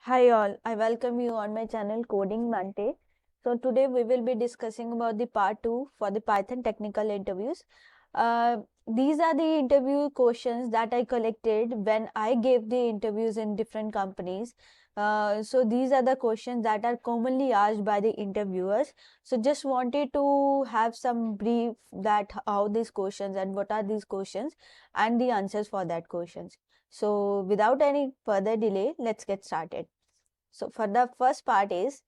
Hi all, I welcome you on my channel Coding Mante. So today we will be discussing about the part 2 for the Python technical interviews. These are the interview questions that I collected when I gave the interviews in different companies. So these are the questions that are commonly asked by the interviewers. So just wanted to have some brief that how these questions and what are these questions and the answers for that questions. So without any further delay, let's get started. So for the first part is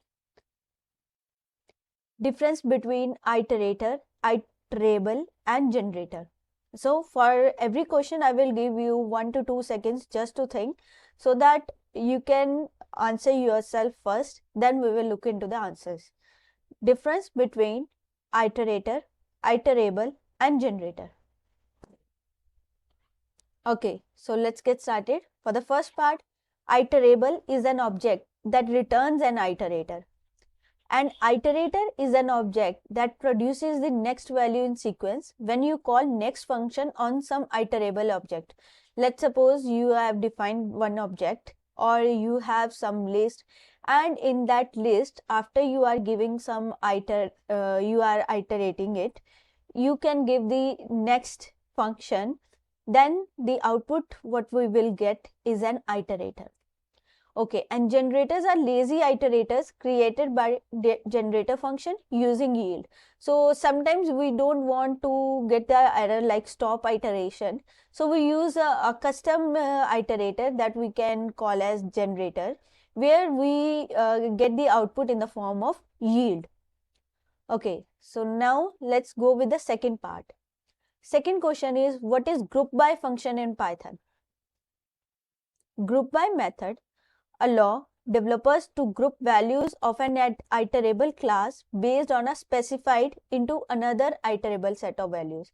difference between iterator, iterable and generator. So for every question I will give you 1 to 2 seconds just to think so that you can answer yourself first, then we will look into the answers. Difference between iterator, iterable and generator. Okay, so let's get started. For the first part, iterable is an object that returns an iterator. An iterator is an object that produces the next value in sequence when you call next function on some iterable object. Let's suppose you have defined one object or you have some list, and in that list after you are giving some you are iterating it, you can give the next function, then the output what we will get is an iterator. Okay, and generators are lazy iterators created by the generator function using yield. So sometimes we don't want to get the error like stop iteration. So we use a custom iterator that we can call as generator, where we get the output in the form of yield. Okay, so now let's go with the second part. Second question is, what is group by function in Python? Group by method allow developers to group values of an iterable class based on a specified into another iterable set of values.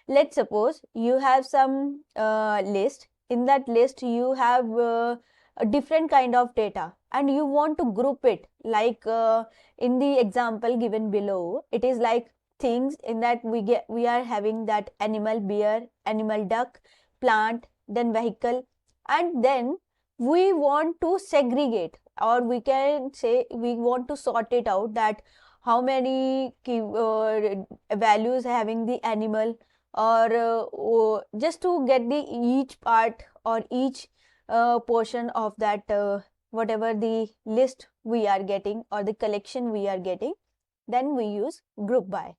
Let's suppose you have some list. In that list you have a different kind of data and you want to group it like in the example given below, it is like things in that we are having that animal, bear, animal, duck, plant, then vehicle, and then we want to segregate, or we can say we want to sort it out that how many values having the animal, or just to get the each part or each portion of that whatever the list we are getting or the collection we are getting, then we use group by.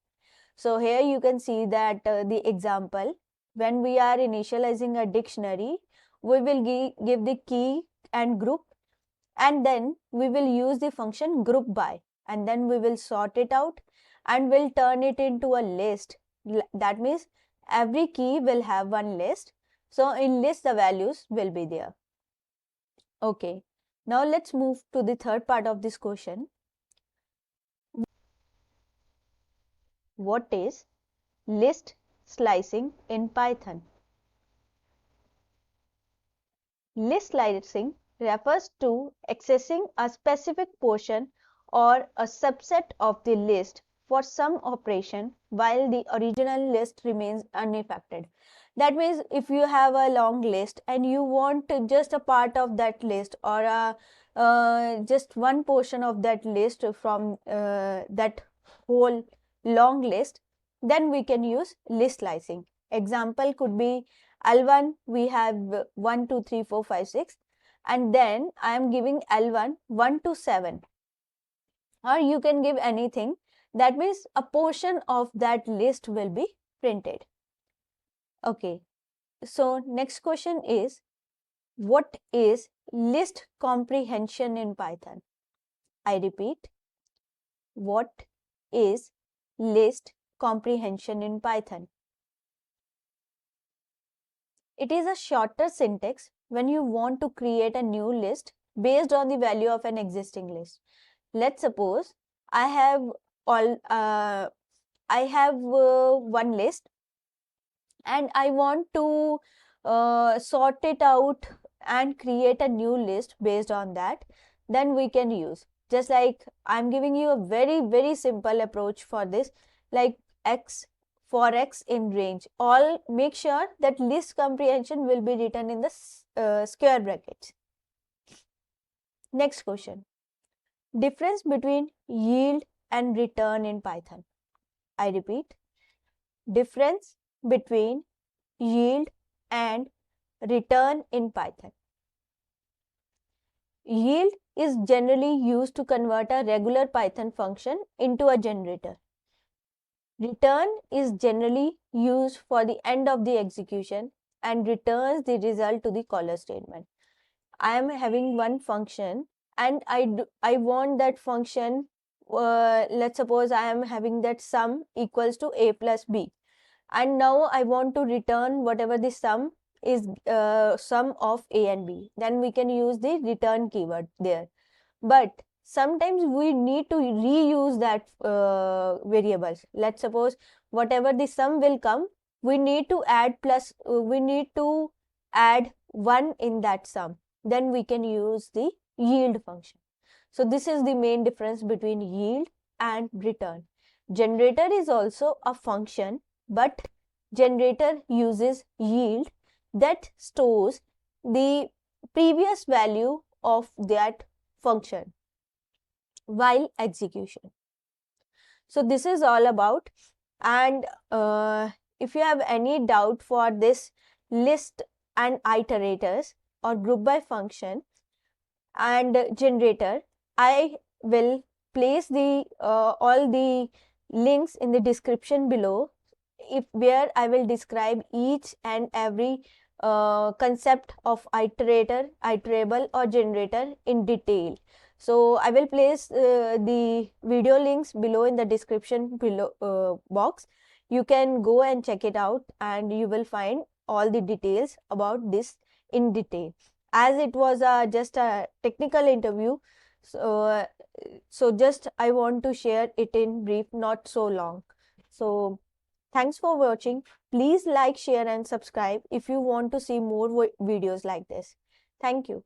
So here you can see that the example, when we are initializing a dictionary, we will give the key and group, and then we will use the function group by, and then we will sort it out and will turn it into a list. That means every key will have one list. So in list the values will be there. Okay, now let's move to the third part of this question. What is list slicing in Python? List slicing refers to accessing a specific portion or a subset of the list for some operation while the original list remains unaffected. That means if you have a long list and you want just a part of that list, or just one portion of that list from that whole long list, then we can use list slicing. Example could be L1 we have 1, 2, 3, 4, 5, 6, and then I am giving L1 1 to 7, or you can give anything. That means a portion of that list will be printed. Okay, so next question is, what is list comprehension in Python? I repeat, what is list comprehension in Python? It is a shorter syntax when you want to create a new list based on the value of an existing list. Let's suppose I have one list and I want to sort it out and create a new list based on that. Then we can use, just like I'm giving you a very simple approach for this, like x for x in range. All make sure that list comprehension will be written in the square brackets. Next question. Difference between yield and return in Python. I repeat, difference between yield and return in Python. Yield is generally used to convert a regular Python function into a generator. Return is generally used for the end of the execution and returns the result to the caller statement. I am having one function and I want that function, let's suppose I am having that sum equals to a plus b, and now I want to return whatever the sum is, sum of a and b. Then we can use the return keyword there. But sometimes we need to reuse that variables. Let's suppose whatever the sum will come, we need to add plus, we need to add 1 in that sum. Then we can use the yield function. So this is the main difference between yield and return. Generator is also a function, but generator uses yield that stores the previous value of that function while execution. So this is all about, and if you have any doubt for this list and iterators or group by function and generator, I will place the all the links in the description below, where I will describe each and every concept of iterator, iterable or generator in detail. So I will place the video links below in the description below box. You can go and check it out and you will find all the details about this in detail. As it was just a technical interview, so just I want to share it in brief, not so long. So thanks for watching. Please like, share and subscribe if you want to see more videos like this. Thank you.